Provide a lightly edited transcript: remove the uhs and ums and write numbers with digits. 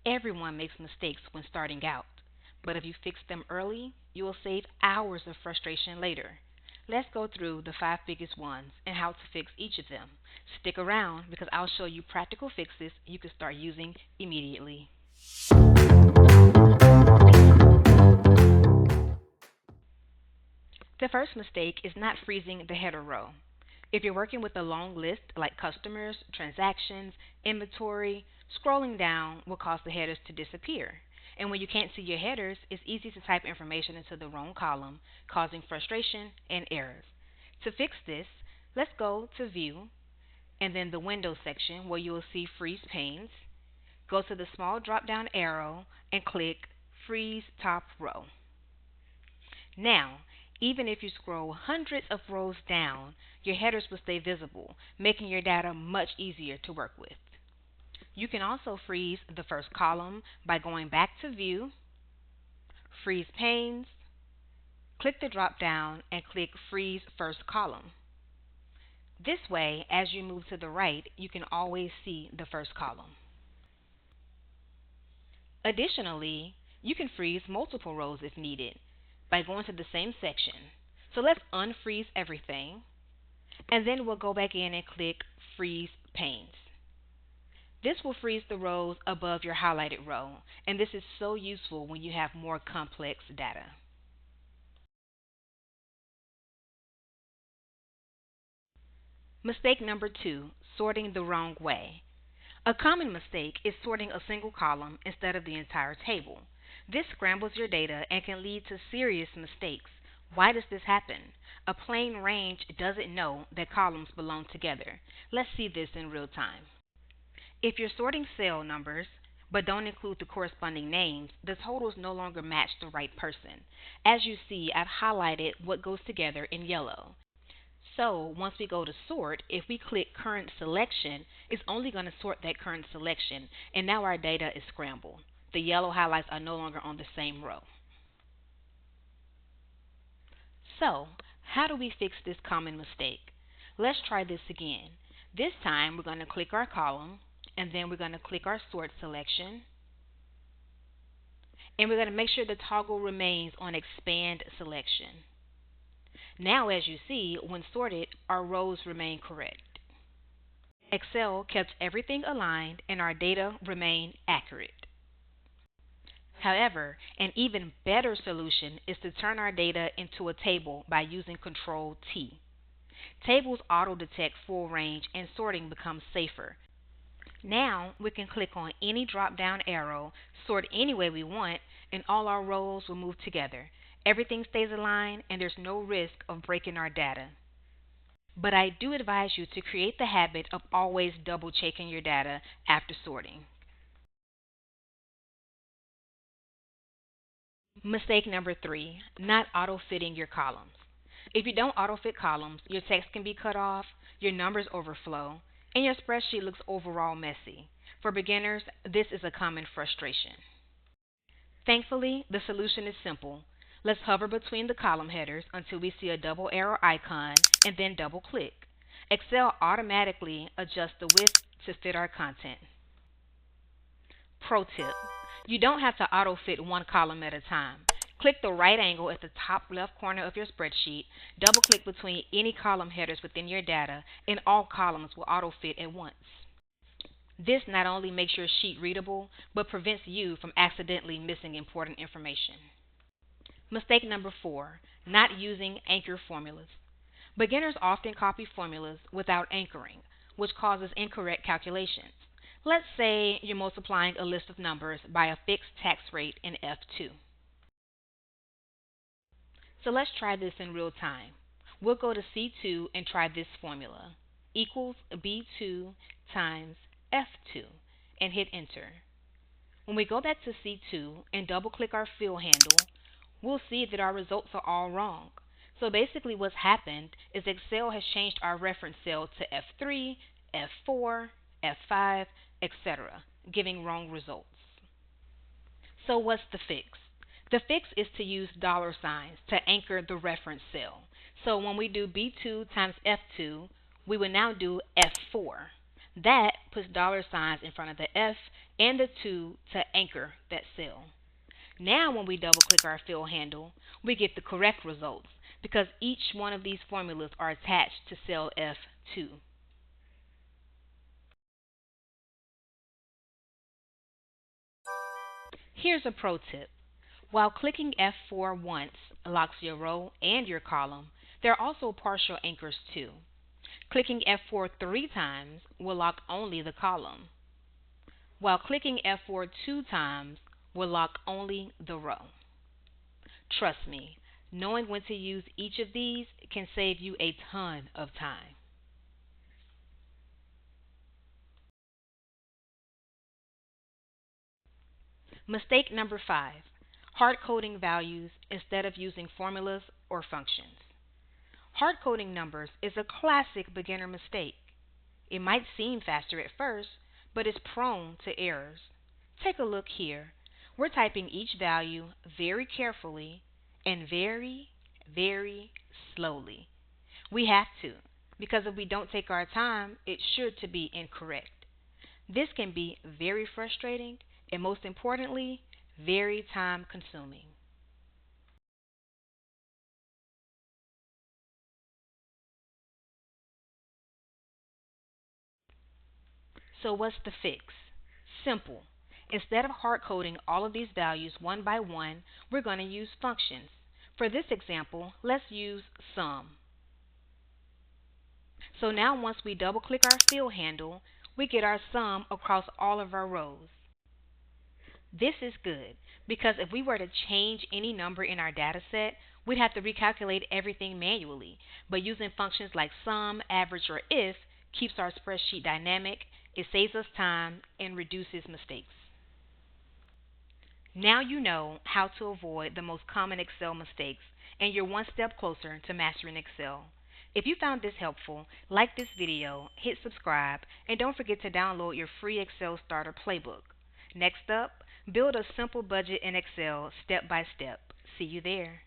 Everyone makes mistakes when starting out, but if you fix them early, you will save hours of frustration later. Let's go through the five biggest ones and how to fix each of them. Stick around because I'll show you practical fixes you can start using immediately. The first mistake is not freezing the header row. If you're working with a long list like customers, transactions, inventory, scrolling down will cause the headers to disappear. And when you can't see your headers, it's easy to type information into the wrong column, causing frustration and errors. To fix this, let's go to View and then the Windows section where you will see Freeze Panes. Go to the small drop down arrow and click Freeze Top Row. Now, even if you scroll hundreds of rows down, your headers will stay visible, making your data much easier to work with. You can also freeze the first column by going back to View, Freeze Panes, click the drop down, and click Freeze First Column. This way, as you move to the right, you can always see the first column. Additionally, you can freeze multiple rows if needed by going to the same section. So let's unfreeze everything, and then we'll go back in and click Freeze Panes. This will freeze the rows above your highlighted row, and this is so useful when you have more complex data. Mistake number 2, sorting the wrong way. A common mistake is sorting a single column instead of the entire table. This scrambles your data and can lead to serious mistakes. Why does this happen? A plain range doesn't know that columns belong together. Let's see this in real time. If you're sorting cell numbers but don't include the corresponding names, the totals no longer match the right person. As you see, I've highlighted what goes together in yellow. So once we go to sort, if we click current selection, it's only going to sort that current selection, and now our data is scrambled. The yellow highlights are no longer on the same row. So, how do we fix this common mistake? Let's try this again. This time we're going to click our column, and then we're going to click our sort selection, and we're going to make sure the toggle remains on expand selection. Now as you see, when sorted, our rows remain correct. Excel kept everything aligned and our data remained accurate. However, an even better solution is to turn our data into a table by using Control T. Tables auto-detect full range and sorting becomes safer. Now we can click on any drop-down arrow, sort any way we want, and all our rows will move together. Everything stays aligned and there's no risk of breaking our data. But I do advise you to create the habit of always double checking your data after sorting. Mistake number 3, not auto-fitting your columns. If you don't auto-fit columns, your text can be cut off, your numbers overflow, and your spreadsheet looks overall messy. For beginners, this is a common frustration. Thankfully, the solution is simple. Let's hover between the column headers until we see a double arrow icon and then double click. Excel automatically adjusts the width to fit our content. Pro tip: you don't have to auto-fit one column at a time. Click the right angle at the top left corner of your spreadsheet, double click between any column headers within your data, and all columns will auto-fit at once. This not only makes your sheet readable, but prevents you from accidentally missing important information. Mistake number 4, not using anchor formulas. Beginners often copy formulas without anchoring, which causes incorrect calculations. Let's say you're multiplying a list of numbers by a fixed tax rate in F2. So let's try this in real time. We'll go to C2 and try this formula. Equals B2 times F2 and hit enter. When we go back to C2 and double click our fill handle, we'll see that our results are all wrong. So basically what's happened is Excel has changed our reference cell to F3, F4, F5, etc., giving wrong results. So what's the fix? The fix is to use dollar signs to anchor the reference cell. So when we do B2 times F2, we will now do F4. That puts dollar signs in front of the F and the 2 to anchor that cell. Now, when we double click our fill handle, we get the correct results because each one of these formulas are attached to cell F2. Here's a pro tip. While clicking F4 once locks your row and your column, there are also partial anchors too. Clicking F4 three times will lock only the column, while clicking F4 two times will lock only the row. Trust me, knowing when to use each of these can save you a ton of time. Mistake number 5: hard coding values instead of using formulas or functions. Hard coding numbers is a classic beginner mistake. It might seem faster at first, but it's prone to errors. Take a look here. We're typing each value very carefully and very, very slowly. We have to, because if we don't take our time, it's sure to be incorrect. This can be very frustrating and, most importantly, very time consuming. So, what's the fix? Simple. Instead of hard coding all of these values one by one, we're going to use functions. For this example, let's use sum. So now once we double click our fill handle, we get our sum across all of our rows. This is good because if we were to change any number in our data set, we'd have to recalculate everything manually. But using functions like sum, average, or if keeps our spreadsheet dynamic, it saves us time, and reduces mistakes. Now you know how to avoid the most common Excel mistakes, and you're one step closer to mastering Excel. If you found this helpful, like this video, hit subscribe, and don't forget to download your free Excel Starter Playbook. Next up, build a simple budget in Excel step by step. See you there.